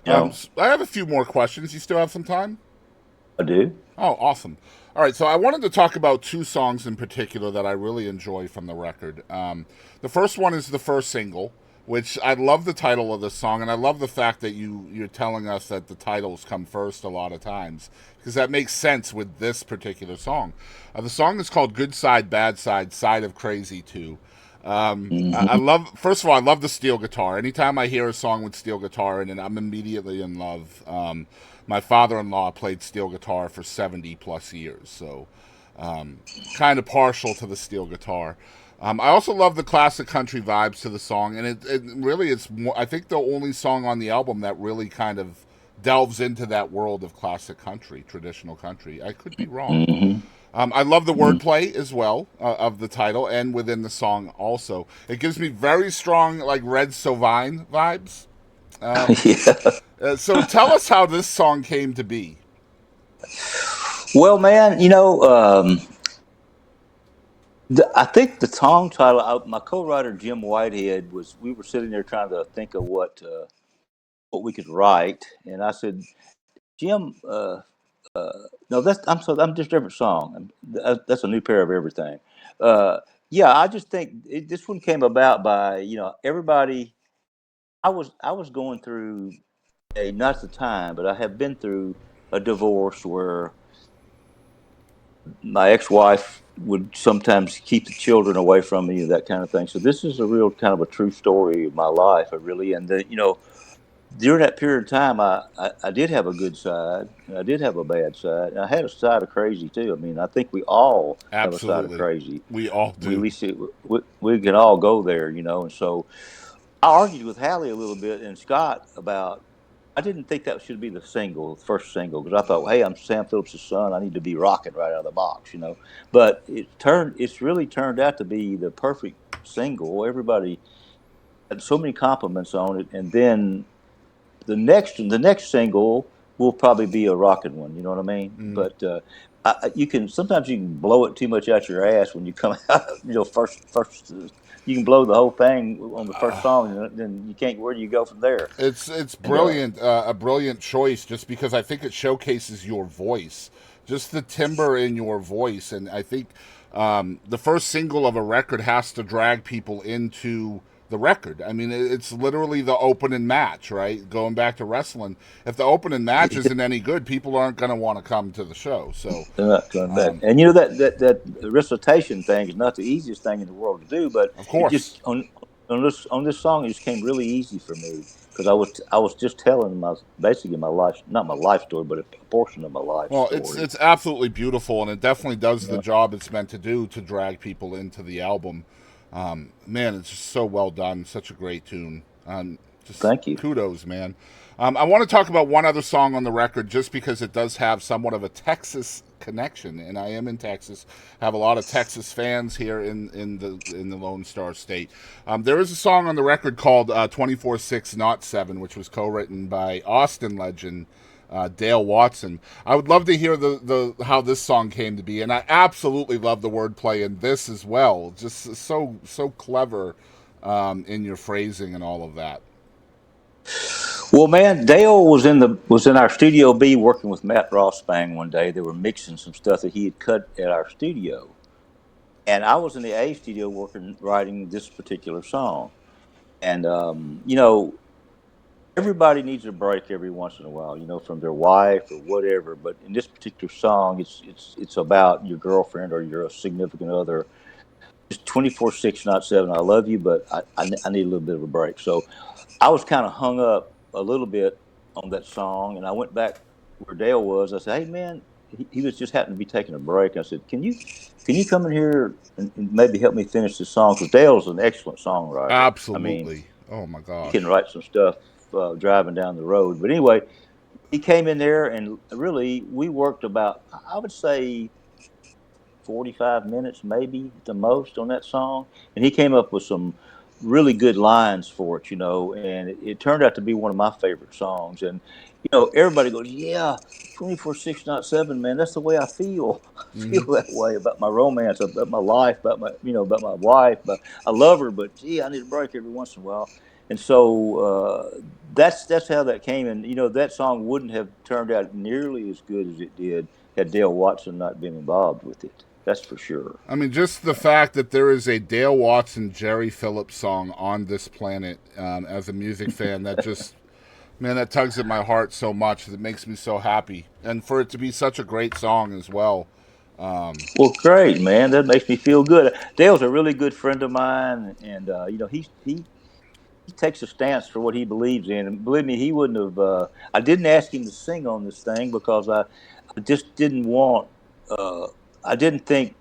You know, I have a few more questions. You still have some time? I do. Oh, awesome. All right, so I wanted to talk about two songs in particular that I really enjoy from the record. The first one is the first single, which I love the title of the song, and I love the fact that you're telling us that the titles come first a lot of times because that makes sense with this particular song. The song is called "Good Side, Bad Side, Side of Crazy 2." I Hmm. love. First of all, I love the steel guitar. Anytime I hear a song with steel guitar in it, I'm immediately in love. My father-in-law played steel guitar for 70 plus years, so kind of partial to the steel guitar. I also love the classic country vibes to the song, and it really it's more, I think the only song on the album that really kind of delves into that world of classic country, traditional country. I could be wrong. Hmm. I love the Hmm. wordplay as well of the title and within the song also. It gives me very strong like Red Sovine vibes. Um, Yeah. so tell us how this song came to be. Well, man, I think the song title. My co-writer Jim Whitehead was. We were sitting there trying to think of what we could write, and I said, Jim, no, I'm just a different song. That's a new pair of everything. Uh, yeah, I just think this one came about by everybody. I was going through a not the time, but I have been through a divorce where my ex-wife would sometimes keep the children away from me, that kind of thing. So this is a real kind of a true story of my life, I really. And during that period of time, I did have a good side, and I did have a bad side, and I had a side of crazy too. I mean, I think we all have a side of Absolutely, crazy. we all We at do. least we can all go there, And so I argued with Hallie a little bit and Scott about. I didn't think that should be the single, the first single, because I thought, hey, I'm Sam Phillips' son. I need to be rocking right out of the box. But it's really turned out to be the perfect single. Everybody had so many compliments on it, and then the next single will probably be a rocking one. You know what I mean? Mm. But you can sometimes you can blow it too much out your ass when you come out. First you can blow the whole thing on the first song, and then you can't. Where do you go from there? It's And brilliant, a brilliant choice, just because I think it showcases your voice, just the timbre in your voice, and I think the first single of a record has to drag people into the record. I mean, it's literally the opening match, right? Going back to wrestling, if the opening match isn't any good, people aren't going to want to come to the show. So, they're not coming back. um, And that recitation thing is not the easiest thing in the world to do, but of it course. just on this song it just came really easy for me because I was just telling my basically my life, not my life story, but a portion of my life Well, it's story. it's absolutely beautiful, and it definitely does the Yeah. job it's meant to do to drag people into the album. Man, it's just so well done. Such a great tune. Just Thank you. kudos, man. I want to talk about one other song on the record, just because it does have somewhat of a Texas connection, and I am in Texas. Have a lot of Texas fans here in the Lone Star State. There is a song on the record called 24/6 Not 7, which was co-written by Austin legend Dale Watson. I would love to hear the how this song came to be, and I absolutely love the wordplay in this as well. Just so clever in your phrasing and all of that. Well, man, Dale was in our studio B working with Matt Rossbang one day. They were mixing some stuff that he had cut at our studio, and I was in the A studio working writing this particular song. And everybody needs a break every once in a while, from their wife or whatever. But in this particular song, it's about your girlfriend or your significant other. It's 24/6, not 7. I love you, but I need a little bit of a break. So I was kind of hung up a little bit on that song, and I went back where Dale was. I said, "Hey, man," he was just happened to be taking a break. I said, "Can you come in here and maybe help me finish this song?" Because Dale's an excellent songwriter. I mean, Absolutely. Oh my he can gosh. write some stuff driving down the road. But anyway, he came in there, and really we worked about, I would say, 45 minutes maybe at the most on that song, and he came up with some really good lines for it, and it turned out to be one of my favorite songs. And everybody goes, yeah, 24/6 not 7, man, that's the way I feel. I feel Hmm. that way about my romance, about my life, about my wife. But I love her, but gee, I need a break every once in a while. and so that's how that came. And that song wouldn't have turned out nearly as good as it did had Dale Watson not been involved with it. That's for sure. I mean, just the fact that there is a Dale Watson, Jerry Phillips song on this planet, as a music fan, that just, man, that tugs at my heart so much. It makes me so happy. And for it to be such a great song as well. Well, great, man. That makes me feel good. Dale's a really good friend of mine, and he takes a stance for what he believes in. And believe me, he wouldn't have. I didn't ask him to sing on this thing because I just didn't want. Uh, I didn't think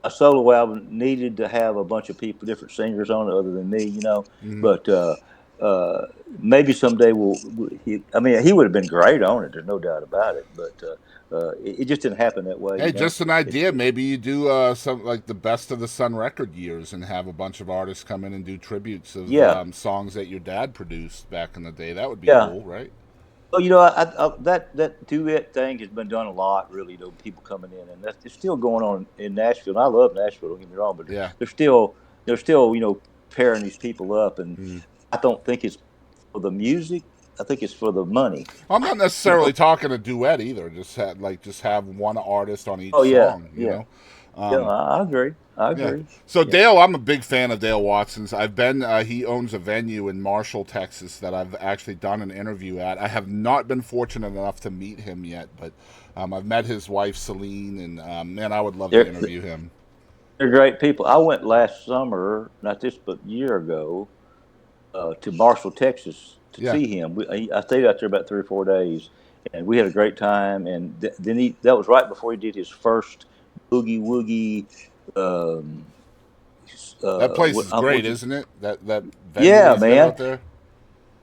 a solo album needed to have a bunch of people, different singers on it, other than me. Mhm. But uh, maybe someday I mean, he would have been great on it. There's no doubt about it. But it just didn't happen that way. Hey, just an idea. It, Maybe you do some like the best of the Sun record years and have a bunch of artists come in and do tributes of yeah, songs that your dad produced back in the day. That would be yeah. cool, right? Well, that duet thing has been done a lot, really. People coming in, and that's it's still going on in Nashville. And I love Nashville. Don't get me wrong, but Yeah. they're still pairing these people up, and Mm. I don't think it's for the music. I think it's for the money. I'm not You necessarily know? talking a duet either. Just have one artist on each Oh yeah, song. You yeah, know. yeah. Um, I agree. I Yeah. agree. So Yeah, Dale, I'm a big fan of Dale Watson's. I've been. He owns a venue in Marshall, Texas, that I've actually done an interview at. I have not been fortunate enough to meet him yet, but I've met his wife Celine, and man, I would love to they're interview him. they're great people. I went last summer, not this, but a year ago, to Marshall, Texas, to Yeah. see him. I stayed out there about 3 or 4 days, and we had a great time. And then that was right before he did his first boogie woogie. Um, That place is great, what's it? isn't it? That venue Yeah, he's got man. out there.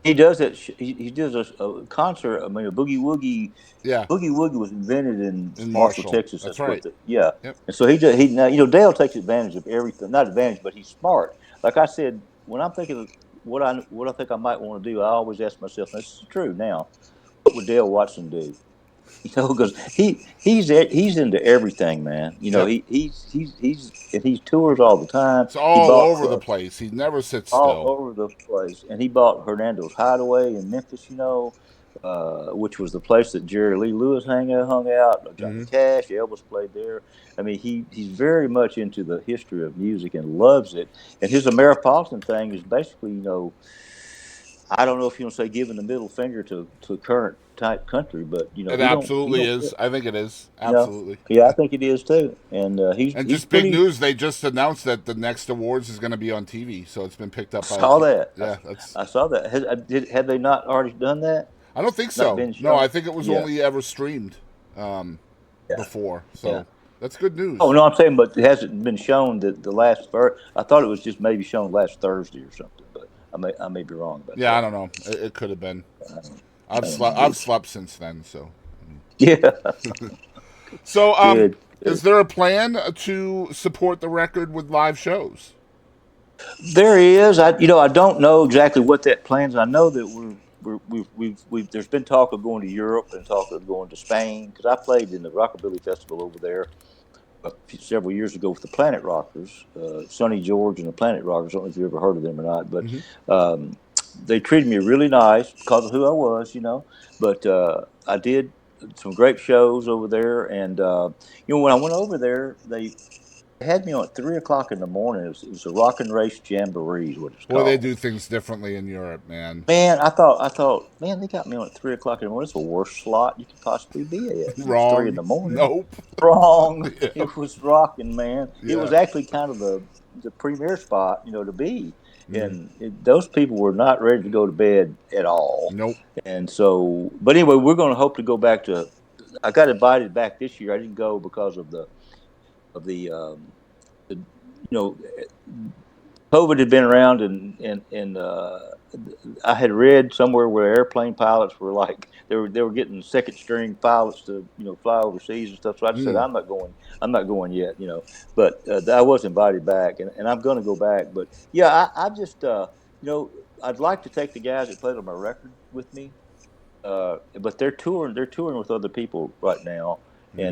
He does that. He does a concert. I mean, a boogie woogie. Yeah, Boogie woogie was invented in in Marshall, Marshall. Texas. That's That's what right. the yeah. Yep. And so he now Dale takes advantage of everything. Not advantage, but he's smart. Like I said, when I'm thinking of what I think I might want to do, I always ask myself, and this is true now. What would Dale Watson do? Because he's into everything, man. Yep. He tours all the time. It's He all bought over the place. He never sits all still. over the place. And he bought Hernando's Hideaway in Memphis, which was the place that Jerry Lee Lewis hung out. Johnny Hmm. Cash, Elvis played there. I mean, he's very much into the history of music and loves it. And his Ameripolitan thing is basically, I don't know if you want to say giving the middle finger to current type country, but It he absolutely don't is. care. I think it is. You know, Absolutely. yeah, I think it is too. And And he's just big pretty. news, they just announced that the next awards is going to be on TV, so it's been picked I up by a saw T. that. Yeah, that's. I saw that. Had they not already done that? I don't think Not so. been No, I shown? think it was Yeah, only ever streamed um, yeah, before, yeah. so that's good Oh news. no, I'm saying, but it hasn't been shown that the last first. I thought it was just maybe shown last Thursday or something, but I may be wrong about Yeah, I that. don't know. It could have been. I don't know, I've dude. slept since then. So, Yeah, so good, is good. there a plan to support the record with live shows? There is. I don't know exactly what that plans. I know that we've there's been talk of going to Europe and talk of going to Spain because I played in the Rockabilly Festival over there several years ago with the Planet Rockers, Sonny George and the Planet Rockers. I don't know if you ever heard of them or not, but Hmm. um, they treated me really nice because of who I was. But I did some great shows over there, and when I went over there, they had me on at 3 o'clock in the morning. It was a rock and race jamboree, is what it's Boy, they called. do things differently in Europe, man. Man, I thought, man, they got me on at 3 o'clock in the morning. It's the worst slot you could possibly be at. It's 3 in Wrong. the morning. Nope. Wrong. Yeah. It was rocking, man. It Yeah. was actually kind of the premier spot, to be. Hmm. And those people were not ready to go to bed at all. Nope. And so, but anyway, we're going to hope to go back to. I got invited back this year. I didn't go because of the COVID had been around, and I had read somewhere where airplane pilots were like they were getting second string pilots to fly overseas and stuff. So I just said Mm. I'm not going yet. But I was invited back, and I'm going to go back. But yeah, I just I'd like to take the guys that played on my record with me, but they're touring with other people right now, Mm.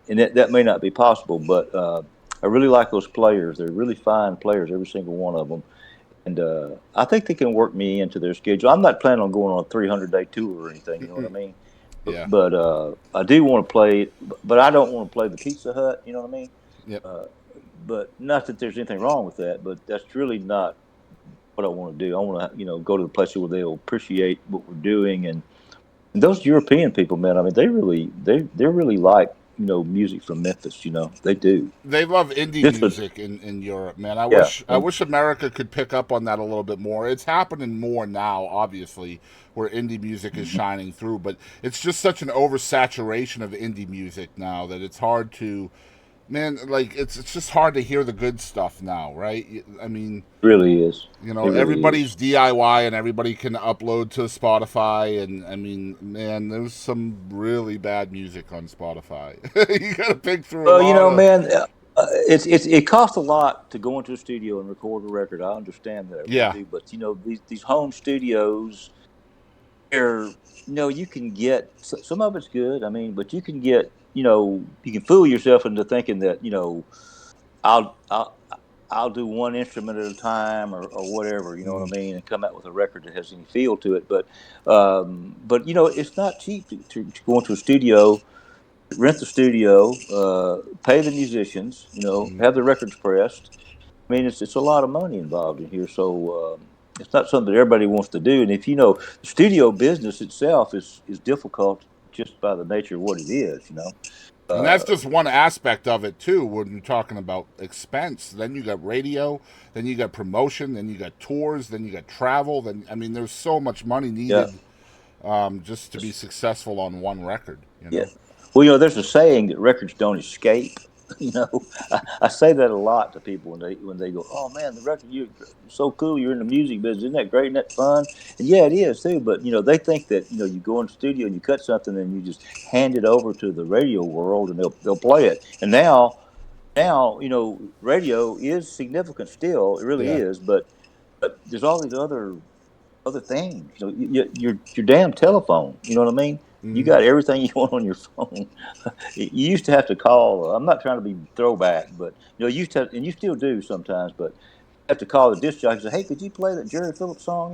and that may not be possible. But I really like those players. They're really fine players, every single one of them. and I think they can work me into their schedule. I'm not planning on going on a 300-day tour or anything. You know what I mean? Yeah. But I do want to play, but I don't want to play the Pizza Hut. You know what I mean? Yep. Uh, but not that there's anything wrong with that, but that's really not what I want to do. I want to, go to the places where they'll appreciate what we're doing, and those European people, man. I mean, they really like music from Memphis. They do. They love indie Just a, music in Europe, man. I yeah, wish I wish America could pick up on that a little bit more. It's happening more now, obviously, where indie music is shining through, but it's just such an oversaturation of indie music now that it's hard to, man, like it's just hard to hear the good stuff now, right? I mean, really is. It really is. everybody's DIY and everybody can upload to Spotify. And I mean, man, there's some really bad music on Spotify. You got to pick through a Well, lot of. man, it costs a lot to go into a studio and record a record. I understand that, I really Yeah, do. But these home studios, are you can get some of it's good. I mean, but you can get you can fool yourself into thinking that I'll I'll I'll do one instrument at a time or whatever. You know what I mean, and come out with a record that has any feel to it. But it's not cheap to go into a studio, rent the studio, pay the musicians, have the records pressed. I mean, it's a lot of money involved in here, so it's not something that everybody wants to do. And if the studio business itself is difficult just by the nature of what it is. and that's Uh, just one aspect of it too. When you're talking about expense, then you got radio, then you got promotion, then you got tours, then you got travel. Then I mean, there's so much money yeah, needed just to be successful on one record. You yeah. know. Well, there's a saying that records don't escape. You know, I say that a lot to people when they go, "Oh man, the record you're so cool. You're in the music business. Isn't that great? Isn't that fun?" And yeah, it is too. But they think that you go in the studio and you cut something and you just hand it over to the radio world and they'll play it. And now radio is significant still. It really Yeah. is. But there's all these other things. Your damn telephone. You know what I mean? You Mm-hmm. got everything you want on your phone. You used to have to call. I'm not trying to be throwback, but you used to, and you still do sometimes. But you have to call the disc jockey and say, "Hey, could you play that Jerry Phillips song?"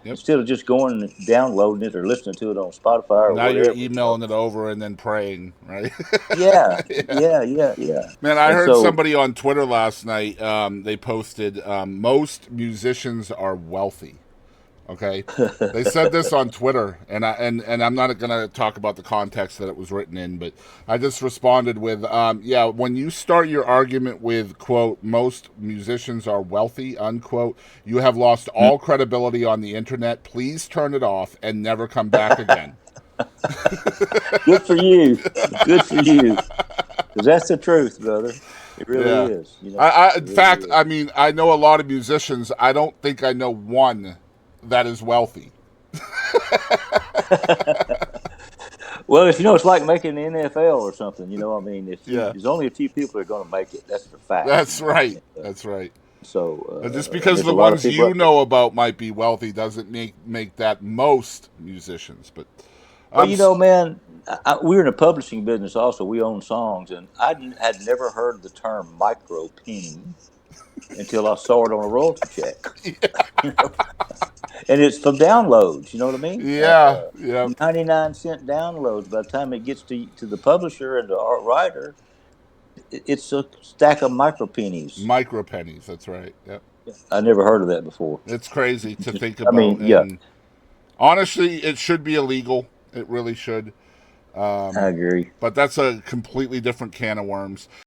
Yep. Instead of just going and downloading it or listening to it on Spotify or Now you're whatever. emailing it over and then praying, right? Yeah, Yeah. yeah. Man, I And heard so, somebody on Twitter last night. They posted most musicians are wealthy. Okay, they said this on Twitter, and I'm not going to talk about the context that it was written in, but I just responded with, yeah, when you start your argument with quote most musicians are wealthy unquote, you have lost all credibility on the internet. Please turn it off and never come back again. good for you. Good for you. Because that's the truth, brother. It really Yeah. is. In It really fact, is. I mean, I know a lot of musicians. I don't think I know one that is wealthy. Well, if it's like making the NFL or something. I mean, Yeah, there's only a few people that are going to make it. That's the fact. that's right. That's right. Just And because there's the a lot of ones people you out there. know about might be wealthy doesn't make that most musicians. But Well, I'm man, we're in a publishing business also. We own songs, and had never heard the term micro penny until I saw it on a royalty check. you know, and it's from downloads. You know what I mean? yeah, yeah, 99-cent downloads. By the time it gets to the publisher and the art writer, it's a stack of micro pennies. micro pennies. That's right. Yep, I never heard of that before. it's crazy to Just, think I mean, about. yeah, And honestly, it should be illegal. It really should. I agree. But that's a completely different can of worms.